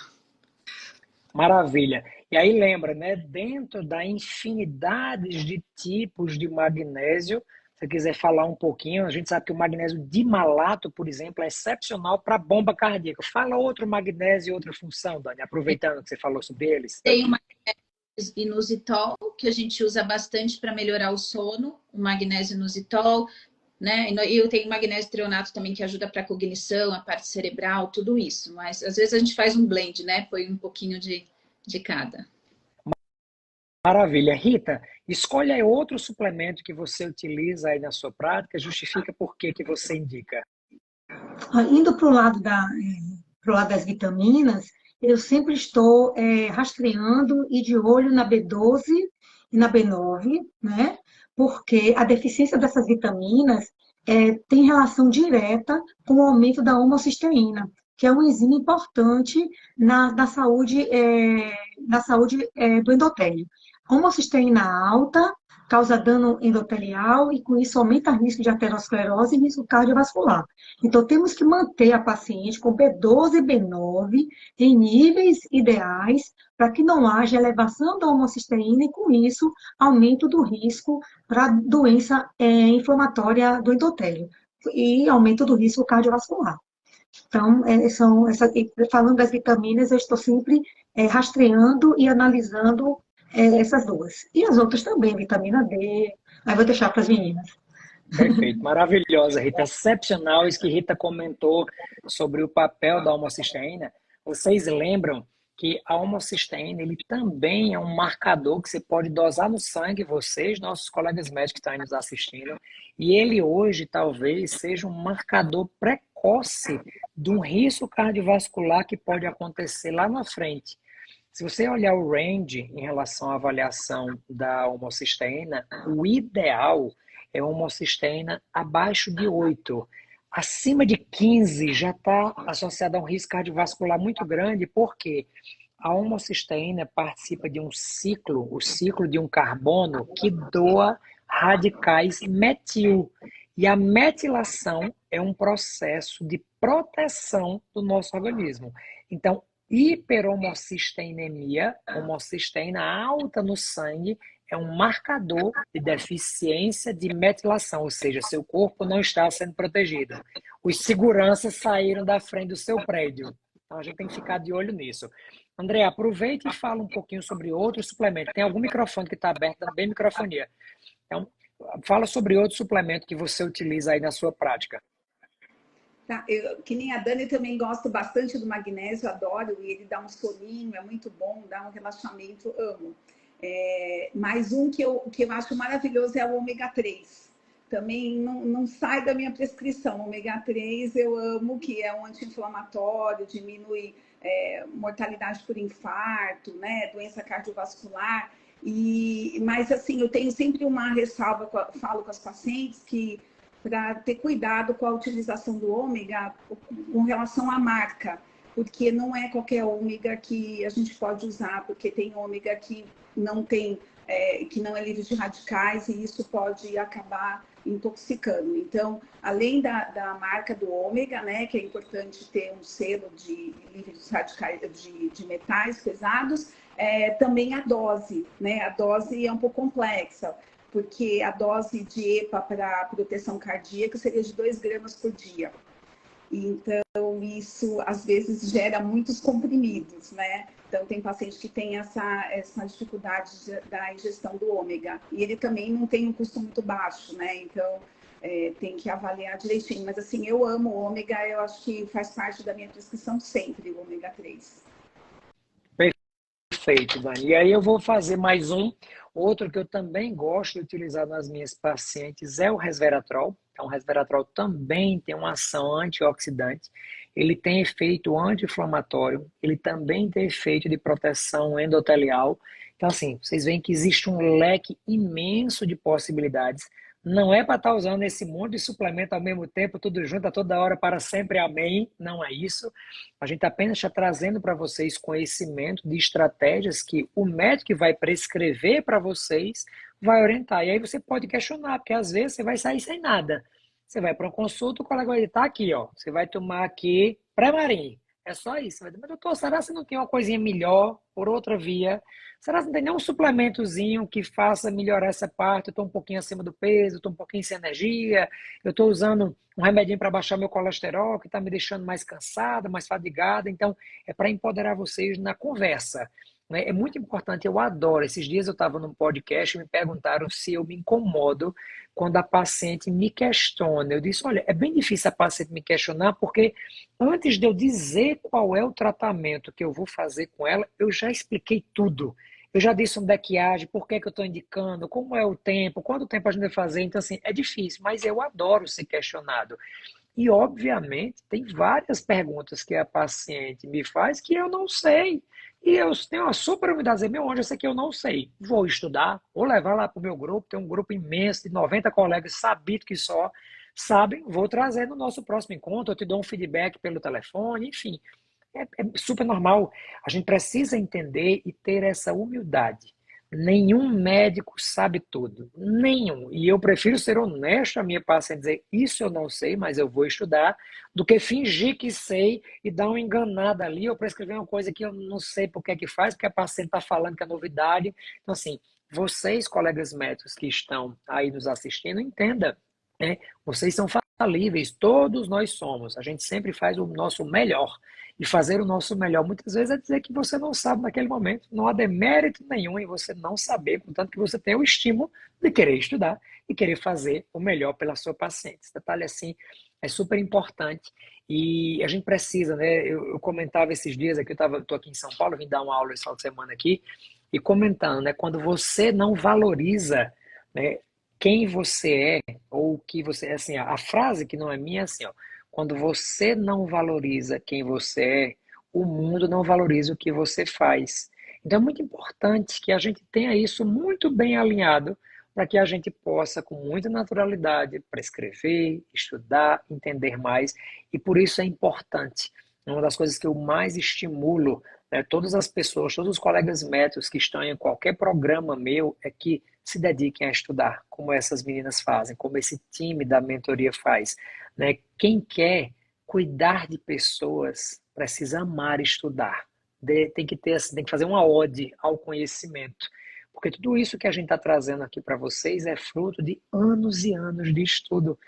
Maravilha. E aí lembra, dentro da infinidade de tipos de magnésio, se você quiser falar um pouquinho, a gente sabe que o magnésio dimalato, por exemplo, é excepcional para bomba cardíaca. Fala outro magnésio e outra função, Dani, aproveitando que você falou sobre eles. Tem o magnésio inositol, que a gente usa bastante para melhorar o sono, o magnésio inositol, E eu tenho magnésio treonato também, que ajuda para a cognição, a parte cerebral, tudo isso. Mas às vezes a gente faz um blend, Põe um pouquinho de cada. Maravilha. Rita, escolha aí outro suplemento que você utiliza aí na sua prática, justifica por que você indica. Indo para o lado das vitaminas, eu sempre estou rastreando e de olho na B12 e na B9, porque a deficiência dessas vitaminas tem relação direta com o aumento da homocisteína, que é um enzima importante na saúde do endotélio. A homocisteína alta causa dano endotelial e, com isso, aumenta o risco de aterosclerose e risco cardiovascular. Então, temos que manter a paciente com B12 e B9 em níveis ideais para que não haja elevação da homocisteína e, com isso, aumento do risco para doença inflamatória do endotélio e aumento do risco cardiovascular. Então, falando das vitaminas, eu estou sempre rastreando e analisando essas duas. E as outras também, vitamina D. Aí vou deixar para as meninas. Perfeito, maravilhosa, Rita. Excepcional isso que Rita comentou sobre o papel da homocisteína. Vocês lembram que a homocisteína ele também é um marcador que você pode dosar no sangue, vocês, nossos colegas médicos que estão aí nos assistindo, e ele hoje talvez seja um marcador precoce de um risco cardiovascular que pode acontecer lá na frente. Se você olhar o range em relação à avaliação da homocisteína, o ideal é uma homocisteína abaixo de 8. Acima de 15 já está associada a um risco cardiovascular muito grande, porque a homocisteína participa de um ciclo, o ciclo de um carbono que doa radicais metil. E a metilação é um processo de proteção do nosso organismo. Então, hiperhomocisteinemia, homocisteína alta no sangue, é um marcador de deficiência de metilação, ou seja, seu corpo não está sendo protegido. Os seguranças saíram da frente do seu prédio. Então, a gente tem que ficar de olho nisso. André, aproveita e fala um pouquinho sobre outro suplemento. Tem algum microfone que está aberto, também microfonia. Então, fala sobre outro suplemento que você utiliza aí na sua prática. Tá, que nem a Dani, eu também gosto bastante do magnésio, adoro, e ele dá um soninho, é muito bom, dá um relaxamento, amo. Mas um que eu acho maravilhoso é o ômega 3. Também não sai da minha prescrição. O ômega 3 eu amo, que é um anti-inflamatório, diminui mortalidade por infarto, né, doença cardiovascular. Mas assim, eu tenho sempre uma ressalva, falo com as pacientes que para ter cuidado com a utilização do ômega com relação à marca, porque não é qualquer ômega que a gente pode usar, porque tem ômega que não tem, que não é livre de radicais e isso pode acabar intoxicando. Então, além da marca do ômega, né, que é importante ter um selo de livre de radicais, de metais pesados, também a dose, né? A dose é um pouco complexa, porque a dose de EPA para proteção cardíaca seria de 2 gramas por dia. Então, isso às vezes gera muitos comprimidos, né? Então, tem paciente que tem essa dificuldade da ingestão do ômega. E ele também não tem um custo muito baixo, né? Então, tem que avaliar direitinho. Mas, assim, eu amo o ômega, eu acho que faz parte da minha prescrição sempre, o ômega 3. Perfeito, Dani. E aí eu vou fazer mais um. Outro que eu também gosto de utilizar nas minhas pacientes é o resveratrol. Então, o resveratrol também tem uma ação antioxidante. Ele tem efeito anti-inflamatório. Ele também tem efeito de proteção endotelial. Então, assim, vocês veem que existe um leque imenso de possibilidades. Não é para estar usando esse monte de suplemento ao mesmo tempo, tudo junto, a toda hora, para sempre, amém. Não é isso. A gente apenas está trazendo para vocês conhecimento de estratégias que o médico que vai prescrever para vocês vai orientar. E aí você pode questionar, porque às vezes você vai sair sem nada. Você vai para uma consulta, o colega vai estar aqui, ó. Você vai tomar aqui Premarin. É só isso. Você vai dizer, mas doutor, será que não tem uma coisinha melhor por outra via? Será que não tem nenhum suplementozinho que faça melhorar essa parte? Eu estou um pouquinho acima do peso, estou um pouquinho sem energia, eu estou usando um remedinho para baixar meu colesterol, que está me deixando mais cansada, mais fadigada. Então, é para empoderar vocês na conversa. Né? É muito importante, eu adoro. Esses dias eu estava num podcast e me perguntaram se eu me incomodo quando a paciente me questiona. Eu disse, olha, é bem difícil a paciente me questionar, porque antes de eu dizer qual é o tratamento que eu vou fazer com ela, eu já expliquei tudo. Eu já disse onde é que age, por que que eu estou indicando, como é o tempo, quanto tempo a gente vai fazer. Então, assim, é difícil, mas eu adoro ser questionado. E, obviamente, tem várias perguntas que a paciente me faz que eu não sei. E eu tenho uma super humildade de dizer, meu anjo, essa aqui eu não sei. Vou estudar, vou levar lá para o meu grupo, tem um grupo imenso de 90 colegas sabidos que só sabem, vou trazer no nosso próximo encontro, eu te dou um feedback pelo telefone, enfim. É super normal. A gente precisa entender e ter essa humildade. Nenhum médico sabe tudo. Nenhum. E eu prefiro ser honesto a minha paciente e dizer, isso eu não sei, mas eu vou estudar, do que fingir que sei e dar uma enganada ali, ou prescrever uma coisa que eu não sei por que é que faz, porque a paciente está falando que é novidade. Então, assim, vocês, colegas médicos que estão aí nos assistindo, entenda, né? Vocês são falíveis, todos nós somos. A gente sempre faz o nosso melhor. E fazer o nosso melhor muitas vezes é dizer que você não sabe naquele momento. Não há demérito nenhum em você não saber, contanto que você tem o estímulo de querer estudar e querer fazer o melhor pela sua paciente. Esse detalhe assim é super importante e a gente precisa, né? Eu comentava esses dias aqui, estou aqui em São Paulo, vim dar uma aula esse final de semana aqui e comentando, né? Quando você não valoriza, né, quem você é ou o que você é, assim, a frase que não é minha é assim, ó. Quando você não valoriza quem você é, o mundo não valoriza o que você faz. Então é muito importante que a gente tenha isso muito bem alinhado para que a gente possa, com muita naturalidade, prescrever, estudar, entender mais. E por isso é importante. Uma das coisas que eu mais estimulo, né, todas as pessoas, todos os colegas médicos que estão em qualquer programa meu, é que se dediquem a estudar, como essas meninas fazem, como esse time da mentoria faz. Né? Quem quer cuidar de pessoas precisa amar estudar. Tem que fazer uma ode ao conhecimento. Porque tudo isso que a gente está trazendo aqui para vocês é fruto de anos e anos de estudo.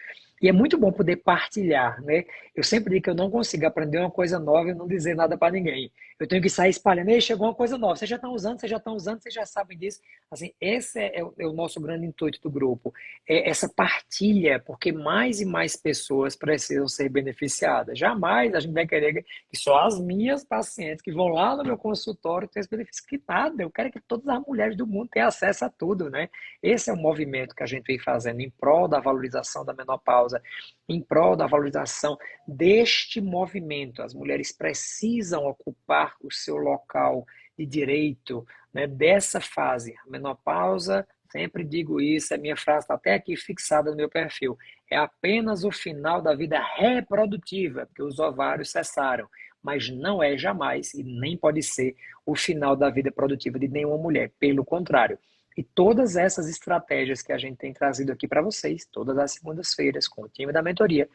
E é muito bom poder partilhar, né? Eu sempre digo que eu não consigo aprender uma coisa nova e não dizer nada para ninguém. Eu tenho que sair espalhando, ei, chegou uma coisa nova, vocês já estão usando, vocês já estão usando, vocês já sabem disso. Assim, esse é o nosso grande intuito do grupo, é essa partilha, porque mais e mais pessoas precisam ser beneficiadas. Jamais a gente vai querer que só as minhas pacientes que vão lá no meu consultório tenham esse benefício, que nada, eu quero que todas as mulheres do mundo tenham acesso a tudo, né? Esse é o movimento que a gente vem fazendo em prol da valorização da menopausa, em prol da valorização deste movimento. As mulheres precisam ocupar o seu local de direito, né, dessa fase. A menopausa, sempre digo isso, a minha frase está até aqui fixada no meu perfil, é apenas o final da vida reprodutiva, porque os ovários cessaram, mas não é jamais e nem pode ser o final da vida produtiva de nenhuma mulher, pelo contrário. E todas essas estratégias que a gente tem trazido aqui para vocês, todas as segundas-feiras, com o time da mentoria,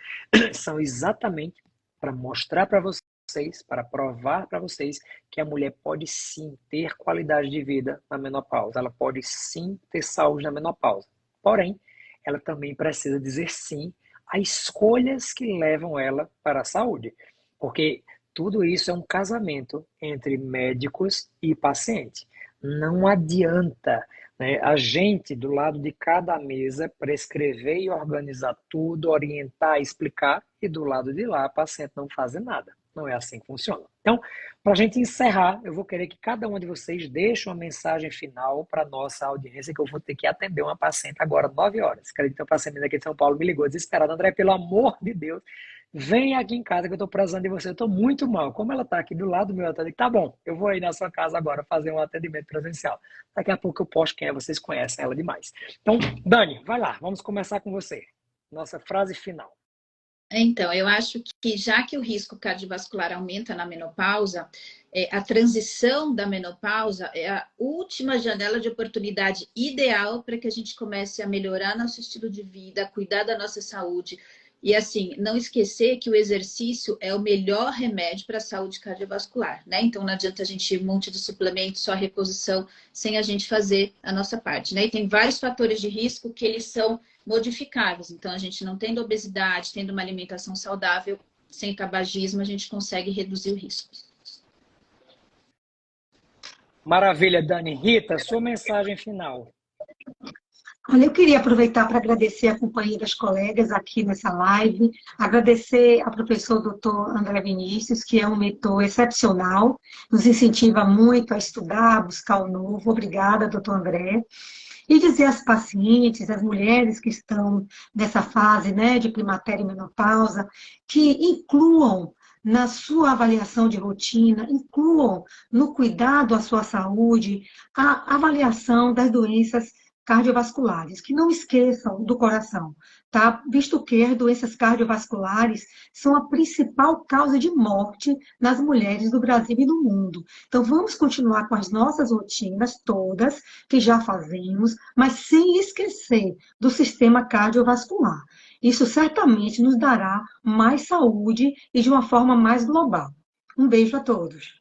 são exatamente para mostrar para vocês, para provar para vocês que a mulher pode sim ter qualidade de vida na menopausa, ela pode sim ter saúde na menopausa. Porém, ela também precisa dizer sim a escolhas que levam ela para a saúde. Porque tudo isso é um casamento entre médicos e paciente. Não adianta, né, a gente, do lado de cada mesa, prescrever e organizar tudo, orientar, explicar, e do lado de lá, a paciente não fazer nada. Não é assim que funciona. Então, para a gente encerrar, eu vou querer que cada um de vocês deixe uma mensagem final para a nossa audiência, que eu vou ter que atender uma paciente agora, 9 horas. Quero que uma paciente aqui de São Paulo me ligou desesperada. André, pelo amor de Deus, vem aqui em casa que eu estou precisando de você. Eu estou muito mal. Como ela está aqui do lado do meu atendimento, tá bom, eu vou aí na sua casa agora fazer um atendimento presencial. Daqui a pouco eu posto quem é, vocês conhecem ela demais. Então, Dani, vai lá, vamos começar com você. Nossa frase final. Então, eu acho que já que o risco cardiovascular aumenta na menopausa, a transição da menopausa é a última janela de oportunidade ideal para que a gente comece a melhorar nosso estilo de vida, cuidar da nossa saúde. E assim, não esquecer que o exercício é o melhor remédio para a saúde cardiovascular, né? Então não adianta a gente ir um monte de suplementos, só reposição, sem a gente fazer a nossa parte, né? E tem vários fatores de risco que eles são modificáveis. Então a gente não tendo obesidade, tendo uma alimentação saudável, sem tabagismo, a gente consegue reduzir o risco. Maravilha, Dani. Rita, sua mensagem final. Olha, eu queria aproveitar para agradecer a companhia das colegas aqui nessa live, agradecer ao professor Dr. André Vinícius, que é um mentor excepcional, nos incentiva muito a estudar, a buscar o novo. Obrigada, doutor André. E dizer às pacientes, às mulheres que estão nessa fase, né, de climatério e menopausa, que incluam na sua avaliação de rotina, incluam no cuidado à sua saúde, a avaliação das doenças cardiovasculares, que não esqueçam do coração, tá? Visto que as doenças cardiovasculares são a principal causa de morte nas mulheres do Brasil e do mundo. Então, vamos continuar com as nossas rotinas todas, que já fazemos, mas sem esquecer do sistema cardiovascular. Isso certamente nos dará mais saúde e de uma forma mais global. Um beijo a todos.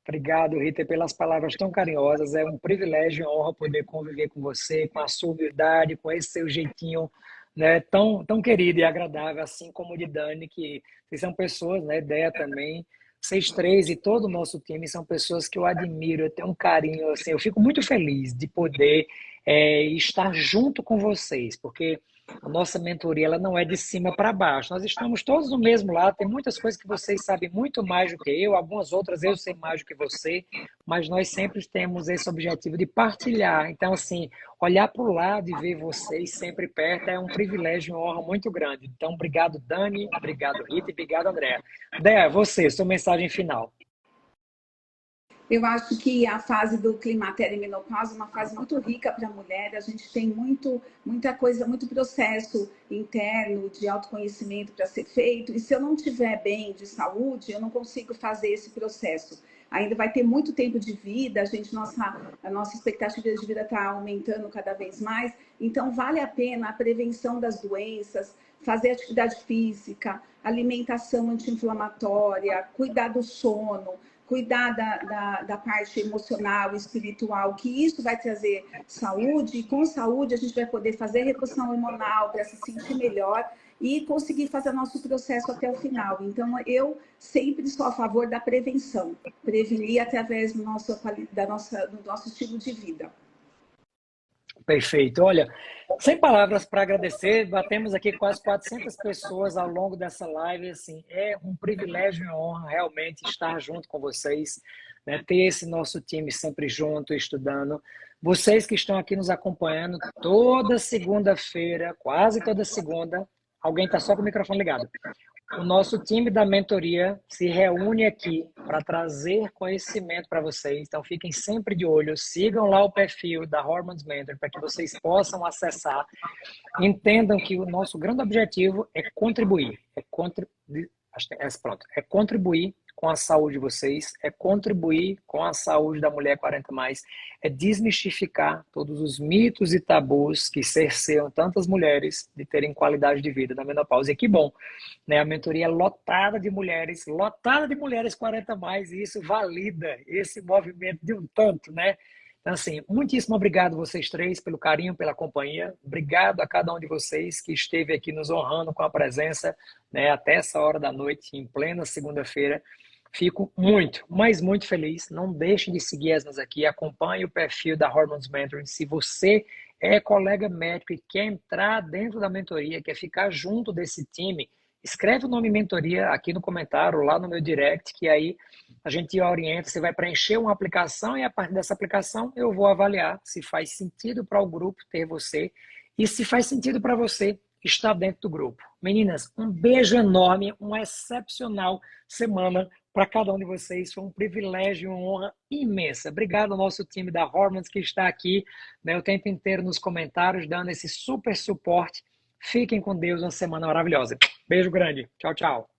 Obrigado, Rita, pelas palavras tão carinhosas. É um privilégio e honra poder conviver com você, com a sua humildade, com esse seu jeitinho, né, tão querido e agradável, assim como o de Dani, que vocês são pessoas, né, Ideia também, vocês três e todo o nosso time são pessoas que eu admiro, eu tenho um carinho, assim, eu fico muito feliz de poder estar junto com vocês, porque a nossa mentoria ela não é de cima para baixo. Nós estamos todos no mesmo lado. Tem muitas coisas que vocês sabem muito mais do que eu, algumas outras eu sei mais do que você, mas nós sempre temos esse objetivo de partilhar. Então, assim, olhar para o lado e ver vocês sempre perto é um privilégio e uma honra muito grande. Então, obrigado, Dani, obrigado, Rita, e obrigado, André. André, você, sua mensagem final. Eu acho que a fase do climatério e menopausa é uma fase muito rica para a mulher. A gente tem muita coisa, muito processo interno de autoconhecimento para ser feito. E se eu não estiver bem de saúde, eu não consigo fazer esse processo. Ainda vai ter muito tempo de vida, a nossa expectativa de vida está aumentando cada vez mais. Então, vale a pena a prevenção das doenças, fazer atividade física, alimentação anti-inflamatória, cuidar do sono, cuidar da parte emocional e espiritual, que isso vai trazer saúde, e com saúde a gente vai poder fazer reposição hormonal para se sentir melhor e conseguir fazer nosso processo até o final. Então, eu sempre sou a favor da prevenção, prevenir através do nosso estilo de vida. Perfeito. Olha, sem palavras para agradecer, batemos aqui quase 400 pessoas ao longo dessa live. Assim, é um privilégio e uma honra realmente estar junto com vocês, né? Ter esse nosso time sempre junto, estudando. Vocês que estão aqui nos acompanhando toda segunda-feira, quase toda segunda, alguém está só com o microfone ligado. O nosso time da mentoria se reúne aqui para trazer conhecimento para vocês. Então, fiquem sempre de olho. Sigam lá o perfil da Hormones Mentor para que vocês possam acessar. Entendam que o nosso grande objetivo é contribuir. É contribuir com a saúde de vocês, é contribuir com a saúde da mulher 40+, é desmistificar todos os mitos e tabus que cerceiam tantas mulheres de terem qualidade de vida na menopausa. E que bom, né? A mentoria é lotada de mulheres 40+, e isso valida esse movimento de um tanto, né? Então, assim, muitíssimo obrigado vocês três pelo carinho, pela companhia. Obrigado a cada um de vocês que esteve aqui nos honrando com a presença, né, até essa hora da noite, em plena segunda-feira. Fico muito, mas muito feliz. Não deixe de seguir-nos aqui. Acompanhe o perfil da Hormones Mentoring. Se você é colega médico e quer entrar dentro da mentoria, quer ficar junto desse time, escreve o nome mentoria aqui no comentário, lá no meu direct, que aí a gente orienta. Você vai preencher uma aplicação e a partir dessa aplicação eu vou avaliar se faz sentido para o grupo ter você e se faz sentido para você estar dentro do grupo. Meninas, um beijo enorme, uma excepcional semana para cada um de vocês. Foi um privilégio e uma honra imensa. Obrigado ao nosso time da Hormones que está aqui, né, o tempo inteiro nos comentários, dando esse super suporte. Fiquem com Deus, uma semana maravilhosa. Beijo grande. Tchau, tchau.